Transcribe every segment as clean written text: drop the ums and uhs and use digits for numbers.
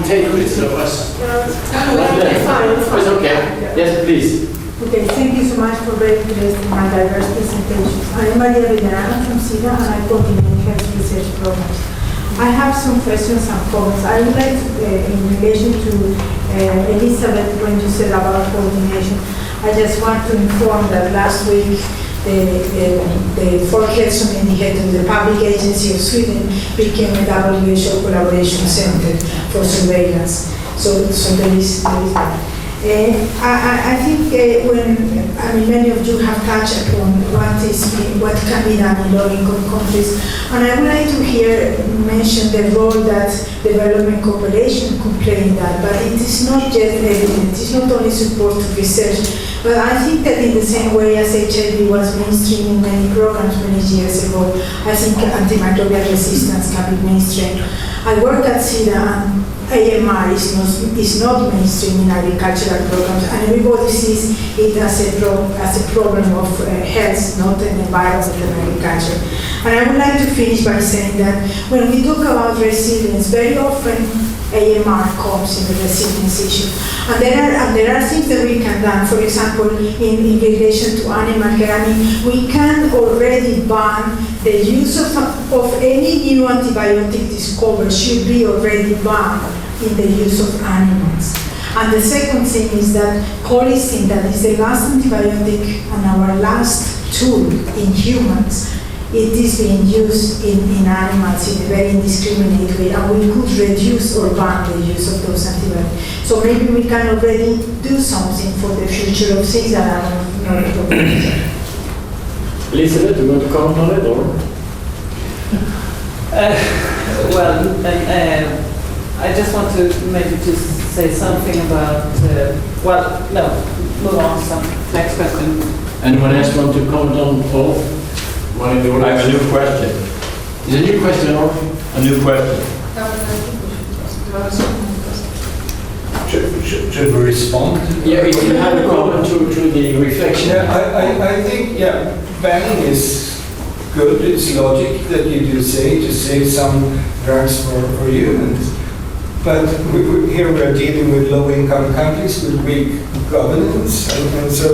take it, so it's fine. It's okay. Yes, please. Okay, thank you so much for very interesting and diverse presentations. I am Maria Villarano from SIDA and I coordinate health research programs. I have some questions and comments. I would like to, in relation to Elizabeth, when you said about coordination, I just want to inform that last week the Folkhälsomyndigheten, the public agency of Sweden, became a WHO collaboration center for surveillance. So there is that. I think many of you have touched upon what can be done in low-income countries, and I would like to mention the role that development cooperation could play in that. But it is not just evident; it's not only support to research. But I think that in the same way as HIV was mainstream in many programs many years ago, I think antimicrobial resistance can be mainstream. I work at SIDA and AMR is not mainstream in agricultural programs, and everybody sees it as a problem of health, not an environment in agriculture. And I would like to finish by saying that when we talk about resilience, very often AMR comes in the resilience issue. And there are things that we can do. For example, in relation to animal care, we can already ban the use of any new antibiotic discovered should be already banned in the use of animals. And the second thing is that colicin, that is the last antibiotic and our last tool in humans, it is being used in animals in a very indiscriminate way, and we could reduce or ban the use of those antibiotics. So maybe we can already do something for the future of things that are not documented. Elizabeth, do you want to comment on it, or? I just want to maybe just say something about, move on to some next question. Anyone else want to comment on Paul? I have a new question. Is a new question, or? A new question. Should we respond? Yeah, if you have a comment to the reflection. Yeah, I think, banning is good. It's logic that you do say to save some drugs for humans. But here we are dealing with low-income countries with weak governance, and so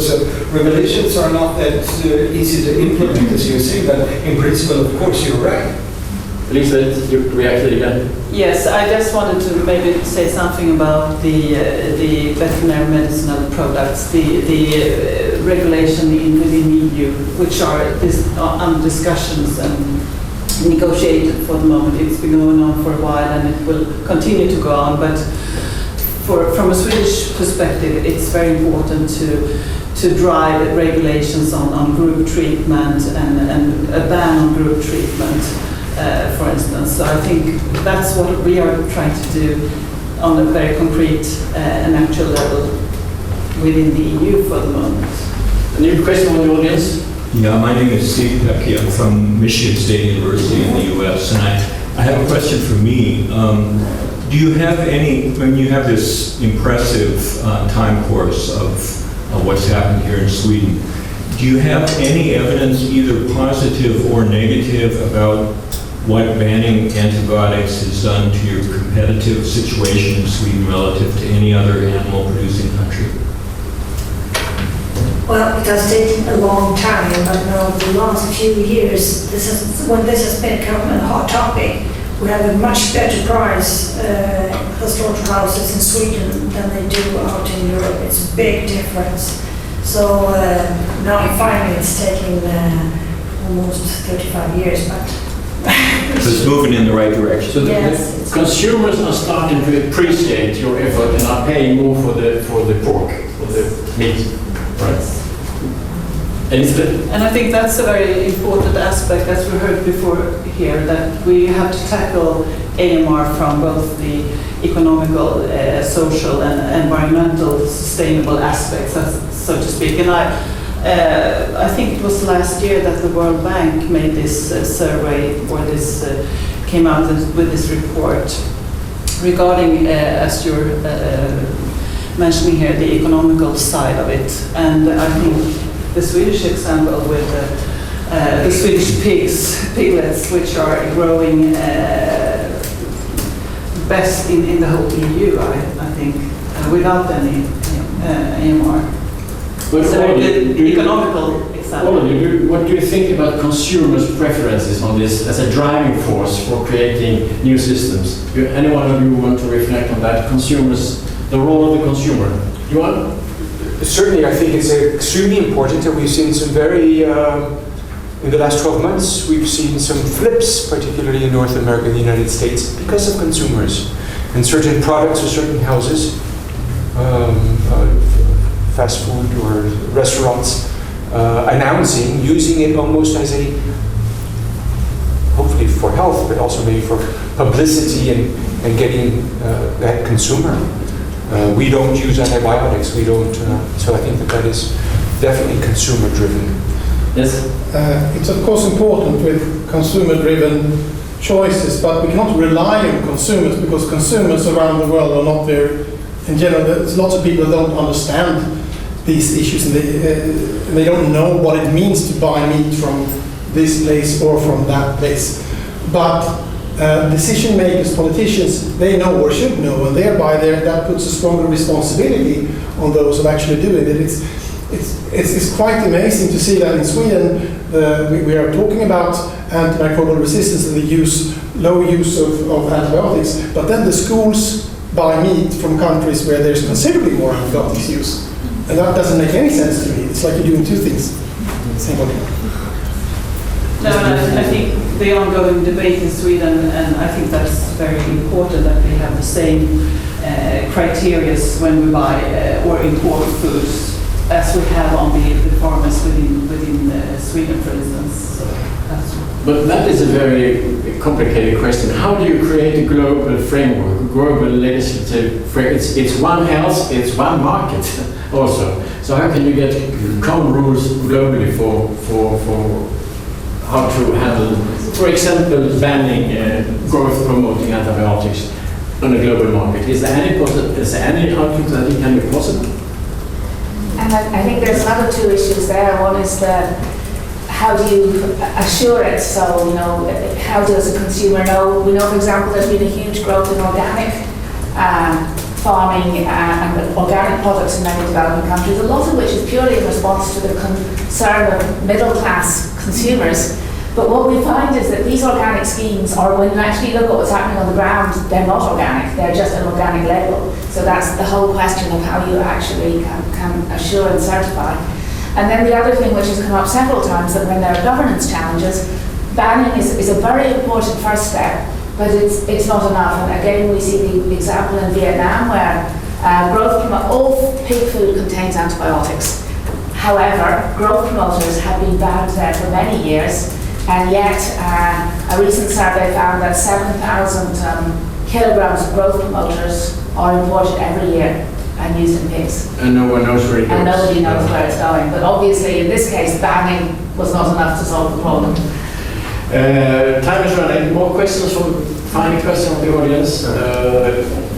regulations are not that easy to implement, as you say. But in principle, of course, you're right. Lisa, you reacted again. Yes, I just wanted to maybe say something about the veterinary medicinal products, the regulation within EU, which are under discussions and negotiated for the moment. It's been going on for a while and it will continue to go on, but from a Swedish perspective, it's very important to drive regulations on group treatment and a ban on group treatment, for instance. So I think that's what we are trying to do on a very concrete and actual level within the EU for the moment. A new question from the audience? Yeah, my name is Steve Pecky. I'm from Michigan State University in the U.S. and I have a question for me. Do you have when you have this impressive time course of what's happened here in Sweden, do you have any evidence, either positive or negative, about what banning antibiotics has done to your competitive situation in Sweden relative to any other animal-producing country? Well, it has taken a long time, but now the last few years, when this has become a hot topic, we have a much better price for slaughterhouses in Sweden than they do out in Europe. It's a big difference. So now finally it's taking almost 35 years, but So it's moving in the right direction. So yes, the consumers are starting to appreciate your effort and are paying more for the pork, for the meat. Right. And I think that's a very important aspect, as we heard before here, that we have to tackle AMR from both the economical, social and environmental sustainable aspects, so to speak. And I think it was last year that the World Bank made this survey, or this came out with this report regarding, as you're mentioning here, the economical side of it. And I think the Swedish example with the Swedish piglets, which are growing best in the whole EU, I think, without any AMR. But So all of you, the economical example. all of you, what do you think about consumers' preferences on this as a driving force for creating new systems? Any one of you want to reflect on that? Consumers, the role of the consumer. You want? Certainly, I think it's extremely important, and we've seen some very, in the last 12 months, we've seen some flips, particularly in North America and the United States, because of consumers. And certain products or certain houses, fast food or restaurants, announcing, using it almost as a, hopefully for health, but also maybe for publicity and getting that consumer. We don't use antibiotics, we don't, so I think that is definitely consumer driven. Yes? It's of course important with consumer-driven choices, but we cannot rely on consumers because consumers around the world are not there. In general, there's lots of people that don't understand these issues, and they don't know what it means to buy meat from this place or from that place. But decision makers, politicians, they know or should know, and thereby that puts a stronger responsibility on those who actually do it. It's quite amazing to see that in Sweden we are talking about antimicrobial resistance and the low use of antibiotics, but then the schools buy meat from countries where there's considerably more antibiotics use, and that doesn't make any sense to me. It's like you're doing two things. Same way. No, I think the ongoing debate in Sweden, and I think that's very important that we have the same criteria when we buy or import foods as we have on the farmers within Sweden, for instance. So But that is a very complicated question. How do you create a global framework, a global legislative framework? It's one health, it's one market also. So how can you get common rules globally for how to handle, for example, banning growth promoting antibiotics on a global market? Is there any outlook that it can be possible? And I think there's another two issues there. One is how do you assure it? So, how does a consumer know? We know, for example, there's been a huge growth in organic farming and organic products in many developing countries, a lot of which is purely in response to the concern of middle-class consumers. But what we find is that these organic schemes, or when you actually look at what's happening on the ground, they're not organic, they're just an organic label. So that's the whole question of how you actually can assure and certify. And then the other thing which has come up several times, that when there are governance challenges, banning is a very important first step, but it's not enough. And again, we see the example in Vietnam where all pig food contains antibiotics. However, growth promoters have been banned there for many years, and yet a recent survey found that 7,000 kilograms of growth promoters are imported every year and used in pigs. And no one knows where it goes. And nobody knows where it's going. But obviously, in this case, banning was not enough to solve the problem. Time is running. More questions final question from the audience?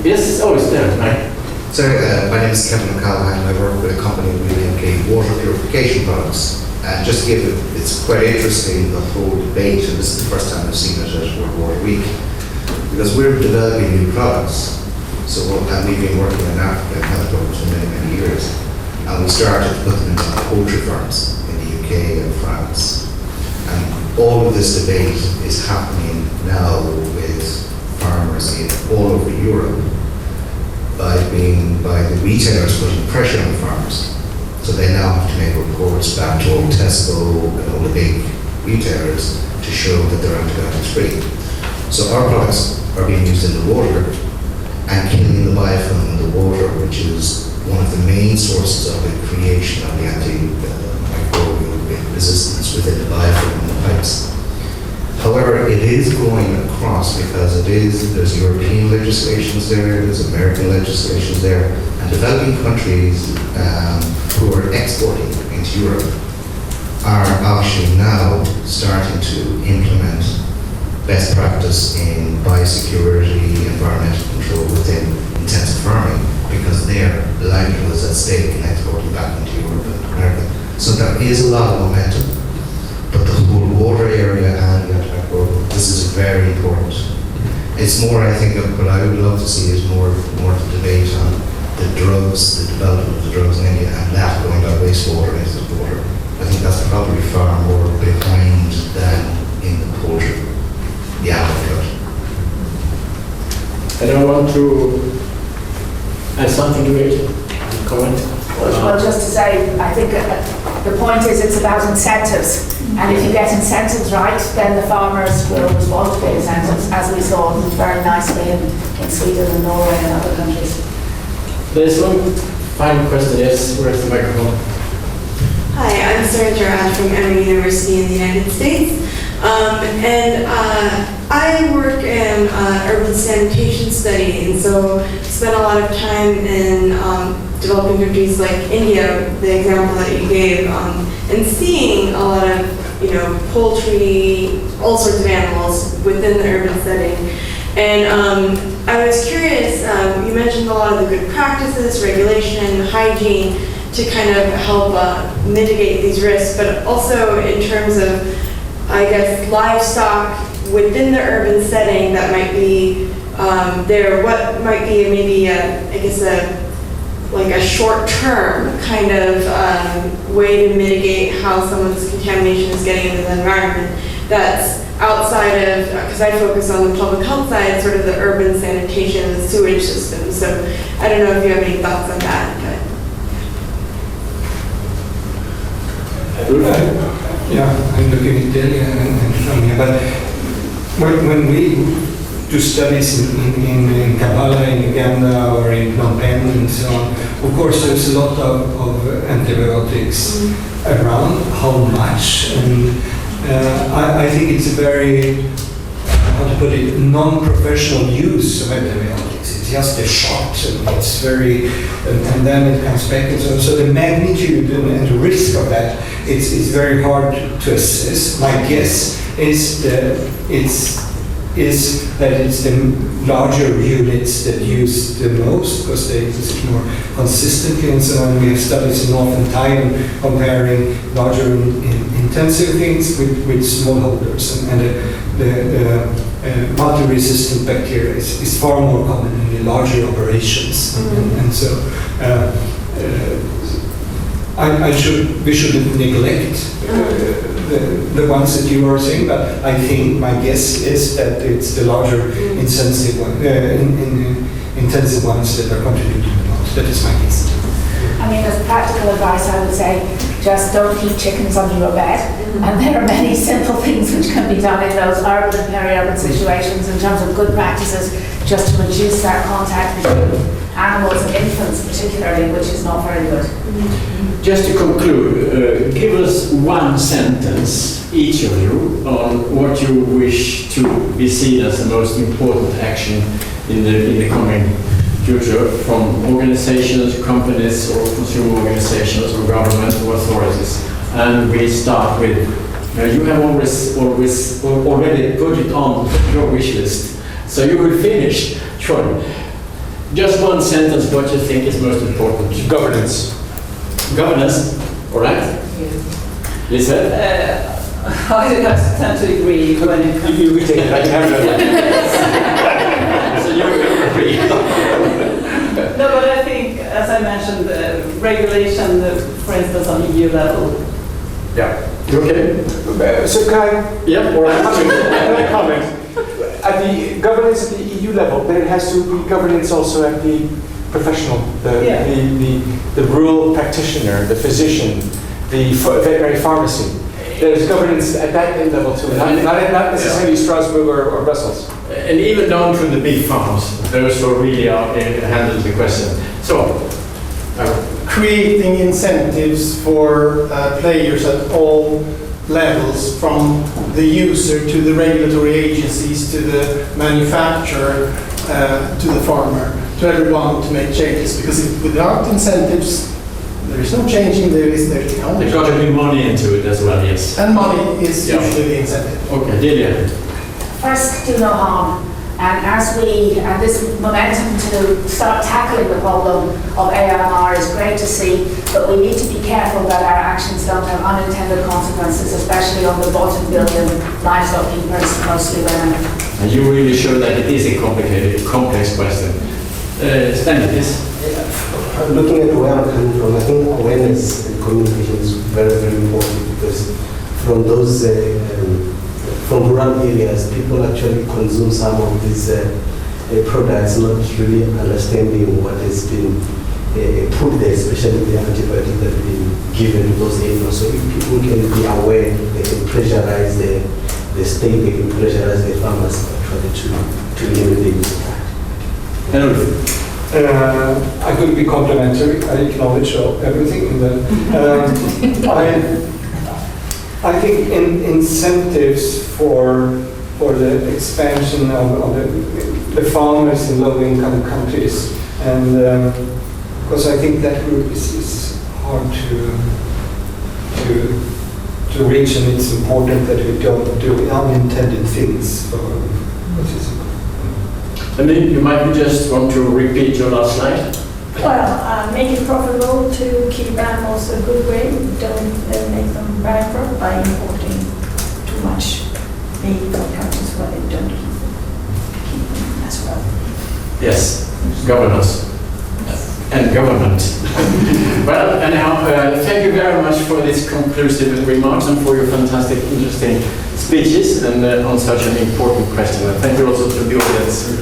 Yes, it's there, right? So, my name is Kevin Mccall, and I work with a company we make water purification products. And just to give it's quite interesting, the whole debate, and this is the first time I've seen it at World Water Week, because we're developing new products. So, and we've been working in Africa and health programs for many, many years. And we started to put them into poultry farms in the UK and France. And all of this debate is happening now with farmers all over Europe by the retailers putting pressure on farmers. So they now have to make reports back to all Tesco and all the big retailers to show that they're antibiotics free. So our products are being used in the water and killing the biofilm in the water, which is one of the main sources of the creation of the antimicrobial resistance within the biofilm in the pipes. However, it is going across because there's European legislations there, there's American legislations there, and developing countries who are exporting into Europe are actually now starting to implement best practice in biosecurity, environmental control within intensive farming, because their livelihood is at stake in exporting back into Europe and America. So there is a lot of momentum, but the whole water area and the antimicrobial, this is very important. It's more, I think, what I would love to see is more the debate on the drugs, the development of the drugs in India, and that going down wastewater into the water. I think that's probably far more behind than in the poultry, the animal drug. And I want to add something to it, comment. Well, just to say, I think the point is it's about incentives. And if you get incentives right, then the farmers will respond to the incentives, as we saw very nicely in Sweden and Norway and other countries. There's one final question. Yes, where's the microphone? Hi, I'm Sarah Gerard from Emory University in the United States. I work in urban sanitation study, and so spent a lot of time in developing countries like India, the example that you gave, and seeing a lot of, poultry, all sorts of animals within the urban setting. And I was curious, you mentioned a lot of the good practices, regulation, hygiene, to kind of help mitigate these risks, but also in terms of, I guess, livestock within the urban setting that might be there. What might be maybe a short-term kind of way to mitigate how some of this contamination is getting into the environment that's outside of, because I focus on the public health side, sort of the urban sanitation and the sewage system. So I don't know if you have any thoughts on that. I'm looking at Delia and from here, but when we do studies in Kampala, in Uganda, or in Phnom Penh and so on, of course there's a lot of antibiotics around. How much? And I think it's a very, how to put it, non-professional use of antibiotics. It's just a shot, and it's very, and then it comes back. And so the magnitude and the risk of that, it's very hard to assess. My guess is that it's the larger units that use the most, because they use it more consistently. And so on. We have studies in Northern Thailand comparing larger intensive things with smallholders, and the multi-resistant bacteria is far more common in the larger operations. And so we shouldn't neglect the ones that you are saying, but I think my guess is that it's the larger intensive ones that are contributing the most. That is my guess. I mean, as practical advice, I would say just don't keep chickens under your bed. And there are many simple things which can be done in those urban and peri-urban situations in terms of good practices, just to reduce that contact between animals and infants particularly, which is not very good. Just to conclude, give us one sentence, each of you, on what you wish to be seen as the most important action in the coming future from organizations, companies, or consumer organizations, or governmental authorities. And we start with, you have already put it on your wish list, so you will finish shortly. Just one sentence, what you think is most important. Governance. Governance, all right? Lisa? I tend to agree when it comes You take it, I can have it. So you agree. No, but I think, as I mentioned, regulation, for instance, on EU level. Yeah. You okay? So can I? Yeah. Or can I comment? At the governance at the EU level, then it has to be governance also at the professional, the rural practitioner, the physician, the veterinary pharmacy. There's governance at that level too, not necessarily Strasbourg or Brussels. And even down to the big farms, those who really are handle the question. So, creating incentives for players at all levels, from the user to the regulatory agencies to the manufacturer to the farmer, to everyone to make changes. Because without incentives, there is no change in there's technology. There's got to be money into it as well, yes. And money is usually the incentive. Okay, Delia. First, do no harm. And this momentum to start tackling the problem of AMR is great to see, but we need to be careful that our actions don't have unintended consequences, especially on the bottom billion livestock keepers, mostly women. And you really show that it is a complicated, complex question. Stanley, yes? Looking at where I'm coming from, I think awareness and communication is very, very important, because from those from rural areas, people actually consume some of these products, not really understanding what has been put there, especially the antibiotics that have been given to those areas. So if people can be aware, they can pressurize the state, they can pressurize the farmers actually to limit the use of that. I could be complimentary. I acknowledge everything. I think incentives for the expansion of the farmers in low-income countries, and because I think that group is hard to reach, and it's important that we don't do unintended things for what is it. And then you might just want to repeat your last slide. Well, make it profitable to keep animals a good way. Don't make them bankrupt by importing too much meat from countries where they don't keep them as well. Yes, governance and government. Well, anyhow, thank you very much for these conclusive remarks and for your fantastic, interesting speeches and on such an important question. And thank you also to the audience.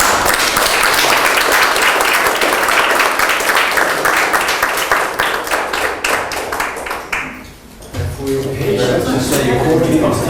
For your patience, according to time.